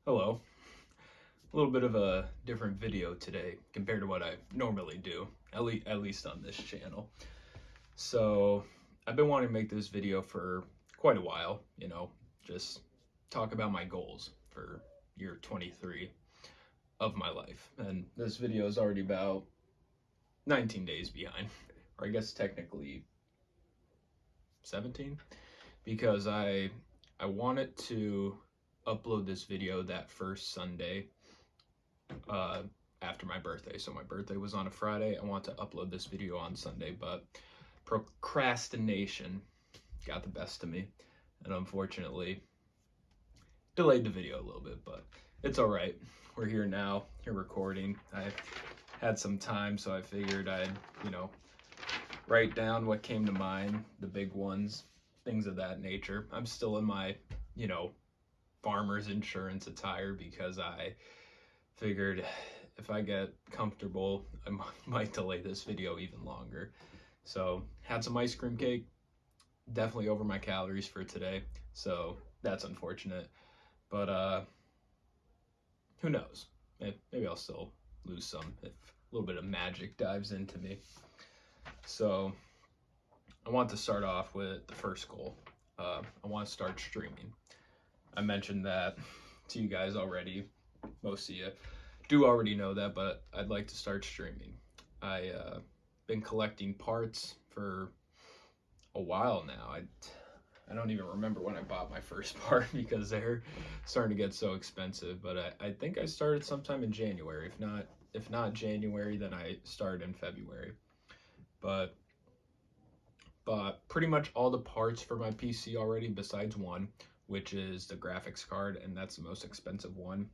Hello. A little bit of a different video today compared to what I normally do, at least on this channel. So, I've been wanting to make this video for quite a while, just talk about my goals for year 23 of my life. And this video is already about 19 days behind, or I guess technically 17, because I wanted to upload this video that first Sunday uh, after my birthday. So my birthday was on a Friday. I want to upload this video on Sunday, but procrastination got the best of me, and unfortunately delayed the video a little bit, but it's all right. We're here now. Here recording. I had some time, so I figured I'd, write down what came to mind, the big ones, things of that nature. I'm still in my, farmer's insurance attire because I figured if I get comfortable, I might delay this video even longer. So, had some ice cream cake, definitely over my calories for today. So, that's unfortunate. But who knows? Maybe I'll still lose some if a little bit of magic dives into me. So, I want to start off with the first goal. I want to start streaming. I mentioned that to you guys already. Most of you do already know that, but I'd like to start streaming. I been collecting parts for a while now. I don't even remember when I bought my first part because they're starting to get so expensive. But I think I started sometime in January. If not January, then I started in February. But bought pretty much all the parts for my PC already, besides one, which is the graphics card, and that's the most expensive one.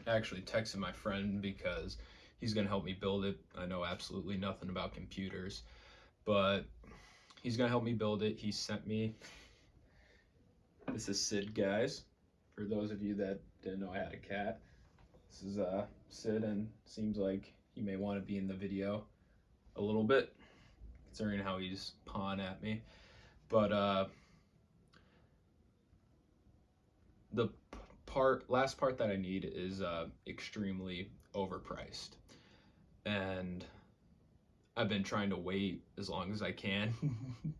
I actually texted my friend because he's going to help me build it. I know absolutely nothing about computers, but he's going to help me build it. He sent me, this is Sid, guys. For those of you that didn't know I had a cat, this is Sid, and seems like he may want to be in the video a little bit, considering how he's pawing at me. But the last part that I need is extremely overpriced, and I've been trying to wait as long as I can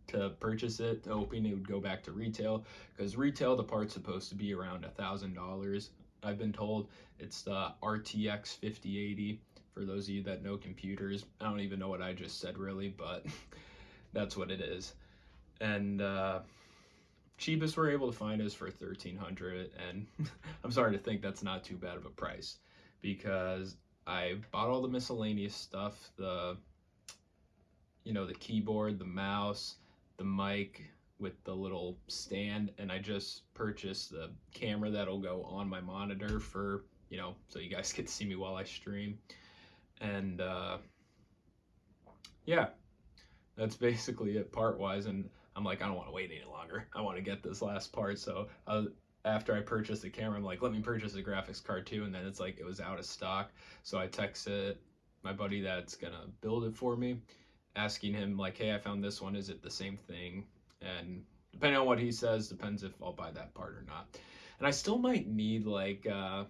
to purchase it, hoping it would go back to retail, because retail the part's supposed to be around $1,000. I've been told it's the RTX 5080. For those of you that know computers, I don't even know what I just said really, but that's what it is. And cheapest we're able to find is for 1,300, and I'm sorry to think that's not too bad of a price, because I bought all the miscellaneous stuff, the keyboard, the mouse, the mic with the little stand, and I just purchased the camera that'll go on my monitor for, so you guys get to see me while I stream. And yeah, that's basically it part wise. And I'm like, I don't want to wait any longer. I want to get this last part. So after I purchased the camera, I'm like, let me purchase the graphics card too. And then it's like, it was out of stock. So I texted my buddy that's going to build it for me, asking him like, hey, I found this one. Is it the same thing? And depending on what he says, depends if I'll buy that part or not. And I still might need like a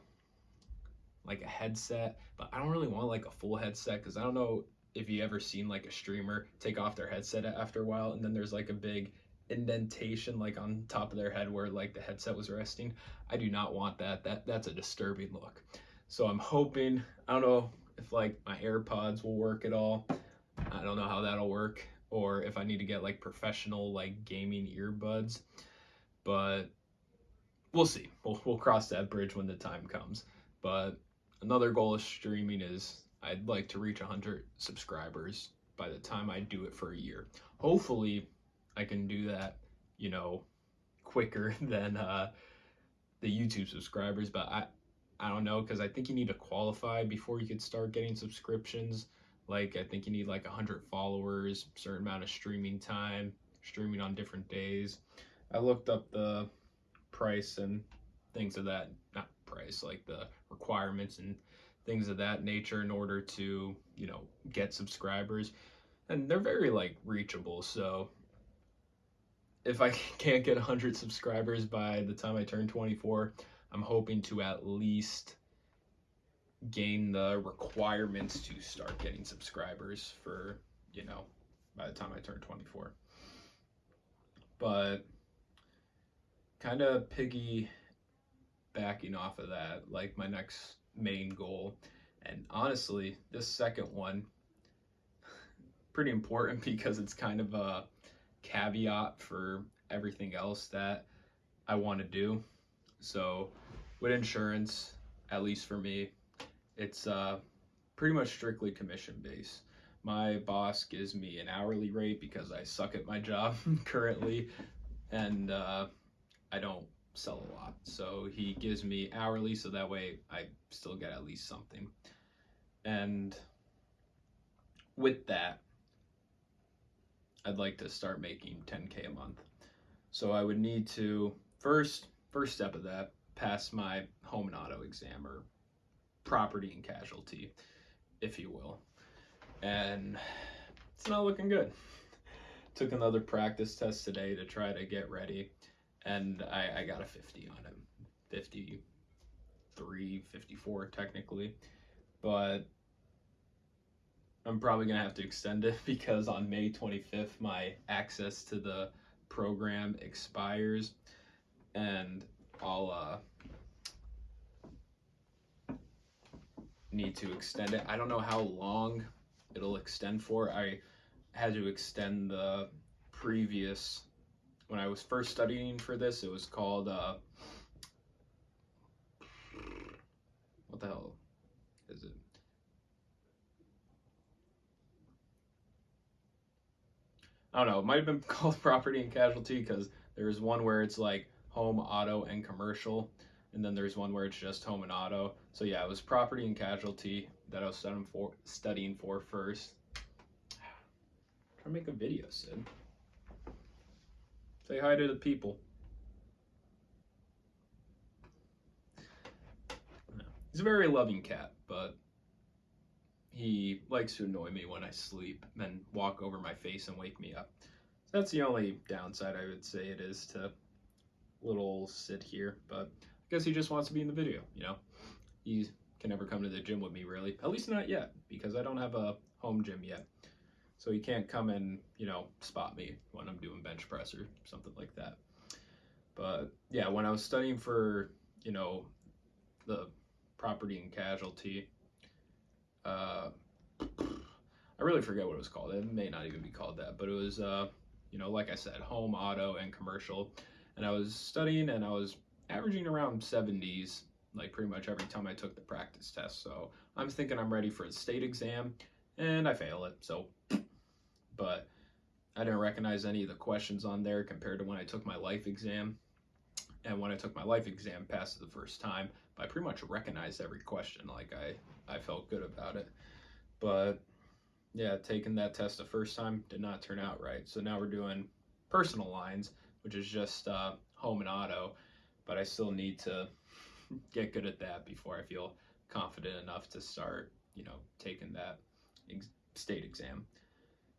headset, but I don't really want like a full headset, because I don't know if you ever seen like a streamer take off their headset after a while, and then there's like a big indentation like on top of their head where like the headset was resting. I do not want that's a disturbing look. So I'm hoping, I don't know if like my AirPods will work at all. I don't know how that'll work, or if I need to get like professional like gaming earbuds, but we'll see. We'll cross that bridge when the time comes. But another goal of streaming is I'd like to reach 100 subscribers by the time I do it for a year. Hopefully, I can do that, quicker than the YouTube subscribers. But I don't know, because I think you need to qualify before you could start getting subscriptions. Like, I think you need like 100 followers, certain amount of streaming time, streaming on different days. I looked up the price and things of that, not price, like the requirements and things of that nature in order to, get subscribers. And they're very like reachable. So if I can't get 100 subscribers by the time I turn 24, I'm hoping to at least gain the requirements to start getting subscribers for, by the time I turn 24. But kind of piggybacking off of that, like my next main goal, and honestly, this second one, pretty important because it's kind of a caveat for everything else that I want to do. So with insurance, at least for me, it's pretty much strictly commission based. My boss gives me an hourly rate because I suck at my job currently, and I don't sell a lot. So he gives me hourly, so that way I still get at least something. And with that, I'd like to start making 10K a month. So I would need to first step of that, pass my home and auto exam, or property and casualty, if you will. And it's not looking good. Took another practice test today to try to get ready, and I got a 50 on it. 53, 54 technically. But I'm probably going to have to extend it because on May 25th, my access to the program expires, and I'll need to extend it. I don't know how long it'll extend for. I had to extend the previous, when I was first studying for this, it was called, what the hell is it? I don't know, it might have been called property and casualty because there's one where it's like home, auto, and commercial, and then there's one where it's just home and auto. So yeah, it was property and casualty that I was studying for first. Try to make a video, Sid. Say hi to the people. He's a very loving cat, but he likes to annoy me when I sleep and walk over my face and wake me up. So that's the only downside I would say it is to little Sid here, but I guess he just wants to be in the video, He can never come to the gym with me, really. At least not yet, because I don't have a home gym yet. So he can't come and, spot me when I'm doing bench press or something like that. But yeah, when I was studying for, the property and casualty, I really forget what it was called. It may not even be called that, but it was, like I said, home, auto, and commercial. And I was studying, and I was averaging around 70s, like pretty much every time I took the practice test. So I'm thinking I'm ready for the state exam, and I fail it. So, but I didn't recognize any of the questions on there compared to when I took my life exam. And when I took my life exam, passed it the first time, but I pretty much recognized every question. Like I felt good about it. But yeah, taking that test the first time did not turn out right. So now we're doing personal lines, which is just home and auto, but I still need to get good at that before I feel confident enough to start, taking that state exam.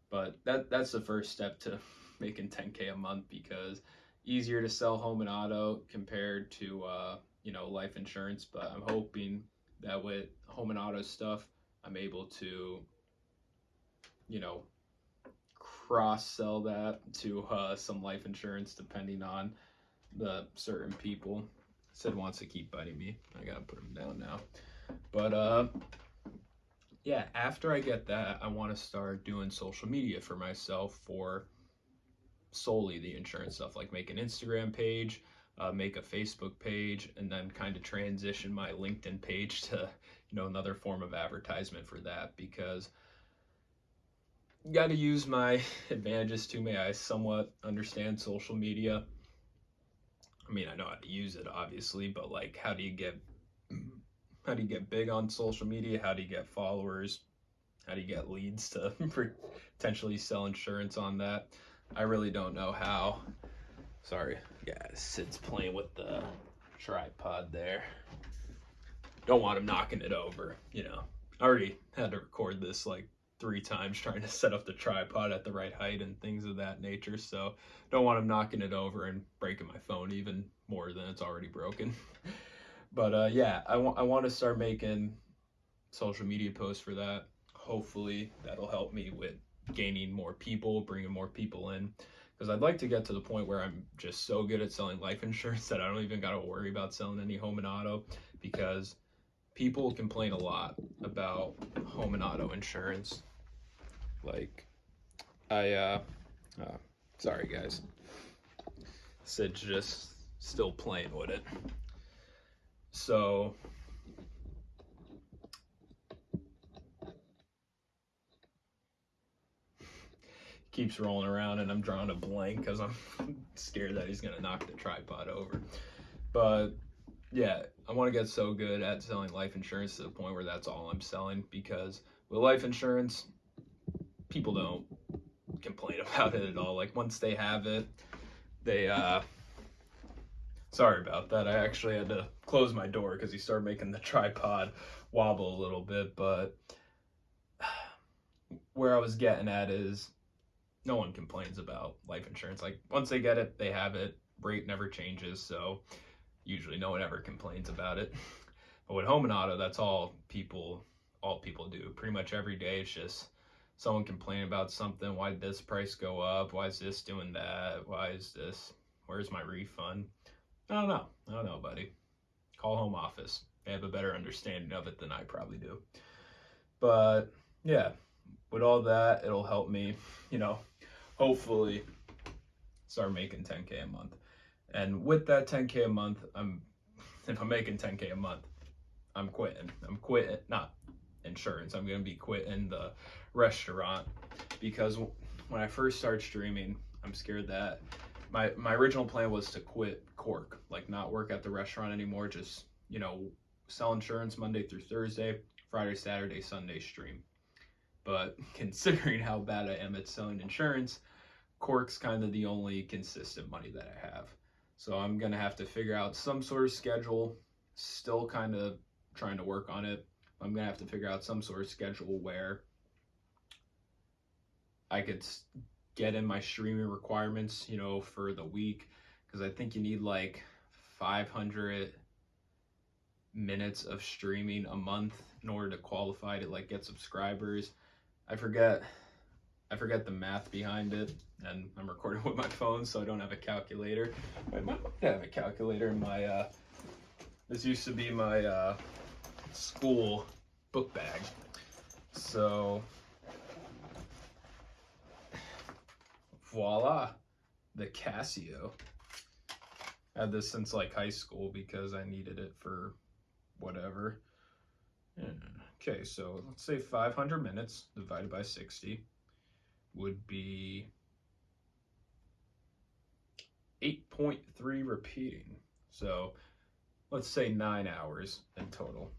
But that's the first step to making 10K a month, because easier to sell home and auto compared to life insurance. But I'm hoping that with home and auto stuff, I'm able to cross sell that to some life insurance, depending on the certain people. Sid wants to keep biting me. I gotta put him down now. But yeah, after I get that, I want to start doing social media for myself for solely the insurance stuff, like make an Instagram page, make a Facebook page, and then kind of transition my LinkedIn page to another form of advertisement for that, because you got to use my advantages to me. I somewhat understand social media. I mean, I know how to use it, obviously, but like, how do you get big on social media? How do you get followers? How do you get leads to potentially sell insurance on that? I really don't know how. Sorry, guys, Sid's playing with the tripod there. Don't want him knocking it over, I already had to record this like 3 times trying to set up the tripod at the right height and things of that nature. So don't want him knocking it over and breaking my phone even more than it's already broken. But yeah, I want to start making social media posts for that. Hopefully that'll help me with gaining more people, bringing more people in. Because I'd like to get to the point where I'm just so good at selling life insurance that I don't even got to worry about selling any home and auto, because people complain a lot about home and auto insurance. Like, sorry guys, Sid's just still playing with it. So keeps rolling around and I'm drawing a blank because I'm scared that he's gonna knock the tripod over. But yeah, I want to get so good at selling life insurance to the point where that's all I'm selling, because with life insurance, people don't complain about it at all. Like, once they have it, they sorry about that. I actually had to close my door because he started making the tripod wobble a little bit. But where I was getting at is, no one complains about life insurance. Like, once they get it, they have it. Rate never changes, so usually no one ever complains about it. But with home and auto, that's all people do. Pretty much every day, it's just someone complaining about something. Why did this price go up? Why is this doing that? Why is this? Where's my refund? I don't know, buddy. Call home office. They have a better understanding of it than I probably do. But yeah, with all that, it'll help me, hopefully start making 10K a month. And with that 10K a month, if I'm making 10K a month, I'm quitting. Not insurance. I'm going to be quitting the restaurant, because when I first start streaming, I'm scared that my original plan was to quit Cork, like not work at the restaurant anymore, just, sell insurance Monday through Thursday, Friday, Saturday, Sunday stream. But considering how bad I am at selling insurance, Cork's kind of the only consistent money that I have. So I'm going to have to figure out some sort of schedule, still kind of trying to work on it. I'm going to have to figure out some sort of schedule where I could get in my streaming requirements, for the week, because I think you need like 500 minutes of streaming a month in order to qualify to like get subscribers. I forget the math behind it, and I'm recording with my phone, so I don't have a calculator. I might have a calculator in my this used to be my school book bag. So voila, the Casio. I had this since like high school because I needed it for whatever. Yeah. Okay, so let's say 500 minutes divided by 60 would be 8.3 repeating. So let's say 9 hours in total.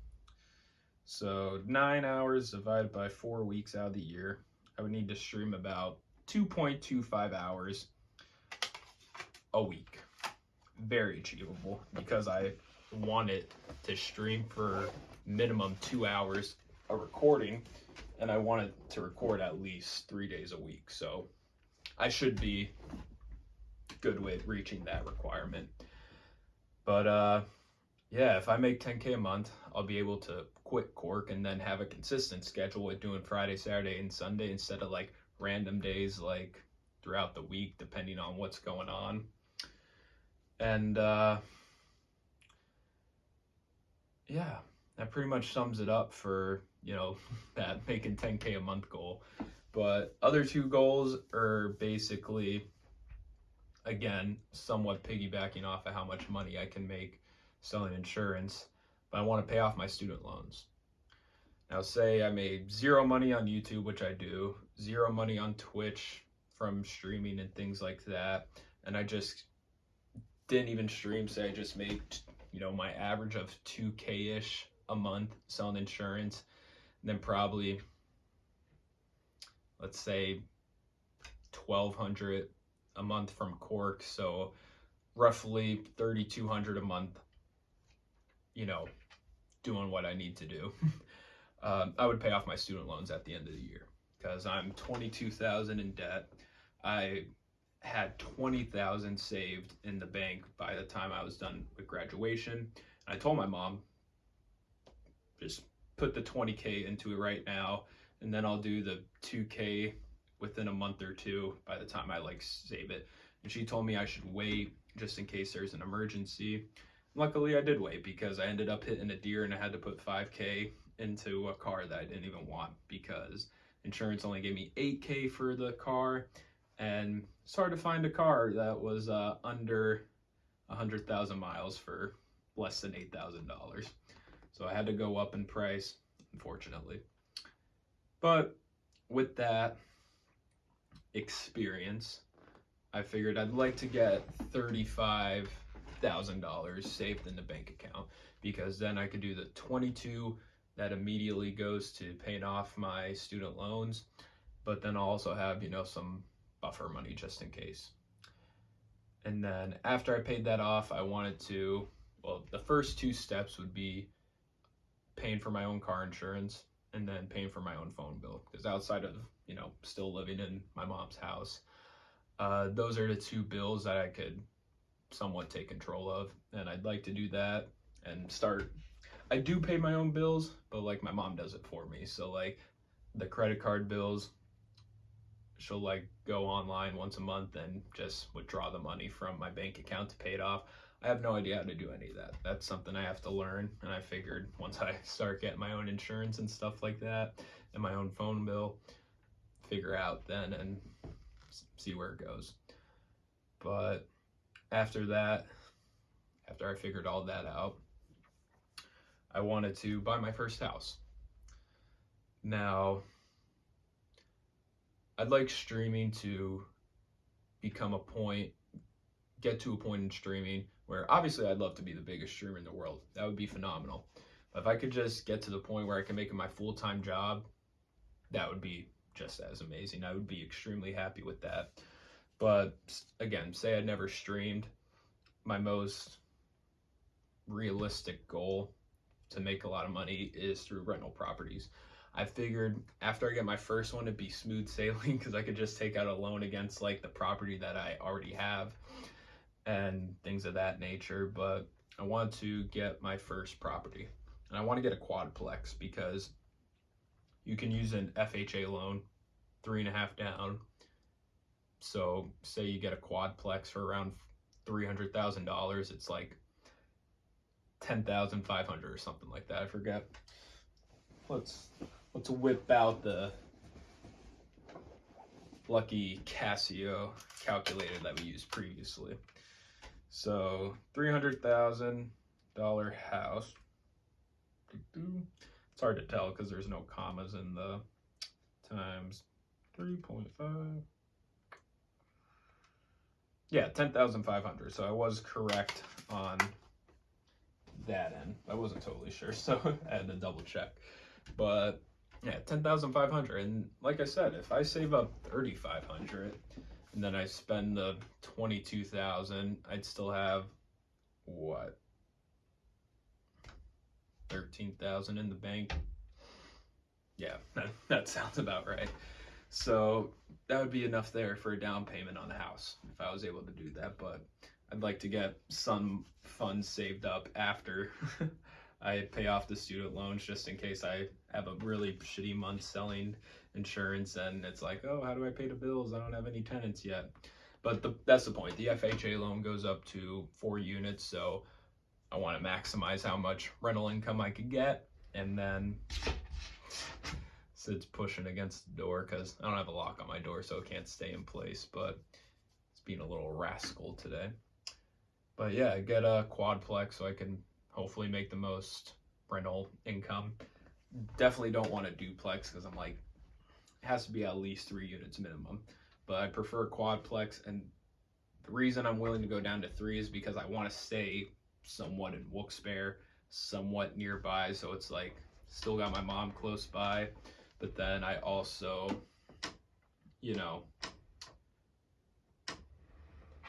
So 9 hours divided by 4 weeks out of the year, I would need to stream about 2.25 hours a week. Very achievable, because I wanted to stream for minimum 2 hours a recording, and I wanted to record at least 3 days a week. So I should be good with reaching that requirement. But yeah, if I make 10K a month, I'll be able to quit Cork and then have a consistent schedule with doing Friday, Saturday, and Sunday instead of like random days like throughout the week, depending on what's going on. And yeah, that pretty much sums it up for, that making 10K a month goal. But other two goals are basically, again, somewhat piggybacking off of how much money I can make selling insurance, but I want to pay off my student loans. Now, say I made zero money on YouTube, which I do, zero money on Twitch from streaming and things like that, and I just didn't even stream. Say I just made, my average of 2K-ish a month selling insurance, and then probably, let's say, 1,200 a month from Cork, so roughly 3,200 a month, doing what I need to do. I would pay off my student loans at the end of the year. because I'm 22,000 in debt. I had 20,000 saved in the bank by the time I was done with graduation. I told my mom, just put the 20K into it right now, and then I'll do the 2K within a month or two by the time I like save it. And she told me I should wait just in case there's an emergency. Luckily I did wait, because I ended up hitting a deer and I had to put 5K into a car that I didn't even want, because insurance only gave me 8K for the car, and it's hard to find a car that was under 100,000 miles for less than $8,000. So I had to go up in price, unfortunately. But with that experience, I figured I'd like to get $35,000 saved in the bank account, because then I could do the 22 that immediately goes to paying off my student loans, but then I'll also have, some buffer money just in case. And then after I paid that off, I wanted to, the first two steps would be paying for my own car insurance and then paying for my own phone bill, because outside of, still living in my mom's house, those are the two bills that I could somewhat take control of, and I'd like to do that and start. I do pay my own bills, but like my mom does it for me. So like the credit card bills, she'll like go online once a month and just withdraw the money from my bank account to pay it off. I have no idea how to do any of that. That's something I have to learn, and I figured once I start getting my own insurance and stuff like that and my own phone bill, figure out then and see where it goes. But after that, after I figured all that out, I wanted to buy my first house. Now, I'd like streaming to get to a point in streaming where obviously I'd love to be the biggest streamer in the world. That would be phenomenal. But if I could just get to the point where I can make it my full-time job, that would be just as amazing. I would be extremely happy with that. But again, say I never streamed, my most realistic goal to make a lot of money is through rental properties. I figured after I get my first one, it'd be smooth sailing, because I could just take out a loan against like the property that I already have and things of that nature. But I want to get my first property, and I want to get a quadplex, because you can use an FHA loan, 3.5 down. So say you get a quadplex for around $300,000, it's like 10,500 or something like that. I forget. Let's whip out the lucky Casio calculator that we used previously. So $300,000 house. It's hard to tell because there's no commas in the times 3.5. Yeah, 10,500. So I was correct on that end. I wasn't totally sure, so I had to double check. But yeah, 10,500. And like I said, if I save up 3,500 and then I spend the 22,000, I'd still have what? 13,000 in the bank. Yeah, that sounds about right. So that would be enough there for a down payment on the house if I was able to do that. But I'd like to get some funds saved up after I pay off the student loans, just in case I have a really shitty month selling insurance and it's like, oh, how do I pay the bills? I don't have any tenants yet. But that's the point. The FHA loan goes up to 4 units, so I want to maximize how much rental income I could get. And then Sid's pushing against the door because I don't have a lock on my door, so it can't stay in place, but it's being a little rascal today. But yeah, get a quadplex so I can hopefully make the most rental income. Definitely don't want a duplex because I'm like, it has to be at least 3 units minimum. But I prefer quadplex, and the reason I'm willing to go down to 3 is because I want to stay somewhat in Wilkes-Barre, somewhat nearby, so it's like still got my mom close by, but then I also,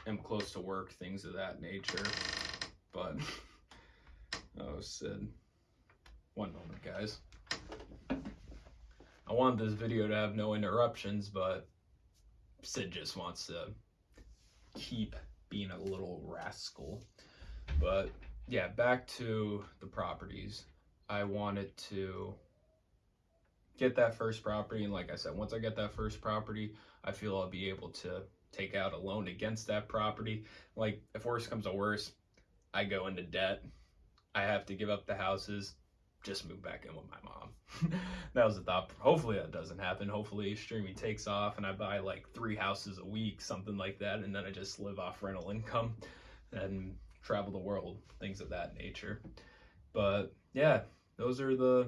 am close to work, things of that nature. But oh, Sid, one moment, guys. I want this video to have no interruptions, but Sid just wants to keep being a little rascal. But yeah, back to the properties. I wanted to get that first property, and like I said, once I get that first property, I feel I'll be able to take out a loan against that property. Like, if worse comes to worse, I go into debt, I have to give up the houses, just move back in with my mom. That was the thought. Hopefully that doesn't happen. Hopefully streaming takes off and I buy like 3 houses a week, something like that, and then I just live off rental income and travel the world, things of that nature. But yeah, those are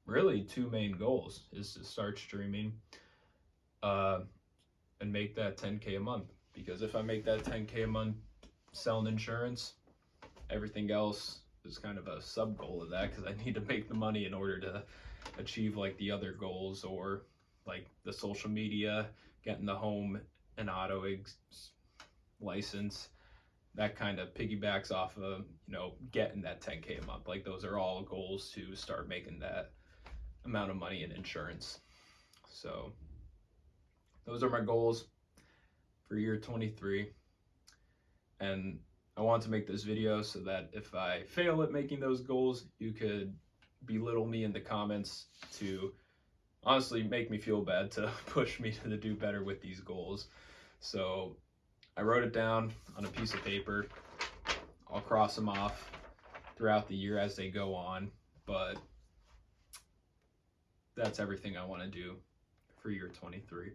really 2 main goals, is to start streaming and make that 10K a month. Because if I make that 10K a month selling insurance, everything else is kind of a sub goal of that, because I need to make the money in order to achieve like the other goals, or like the social media, getting the home and auto license. That kind of piggybacks off of, getting that 10K a month. Like, those are all goals to start making that amount of money in insurance. So those are my goals for year 23. And I want to make this video so that if I fail at making those goals, you could belittle me in the comments to honestly make me feel bad, to push me to do better with these goals. So I wrote it down on a piece of paper. I'll cross them off throughout the year as they go on, but that's everything I want to do for year 23.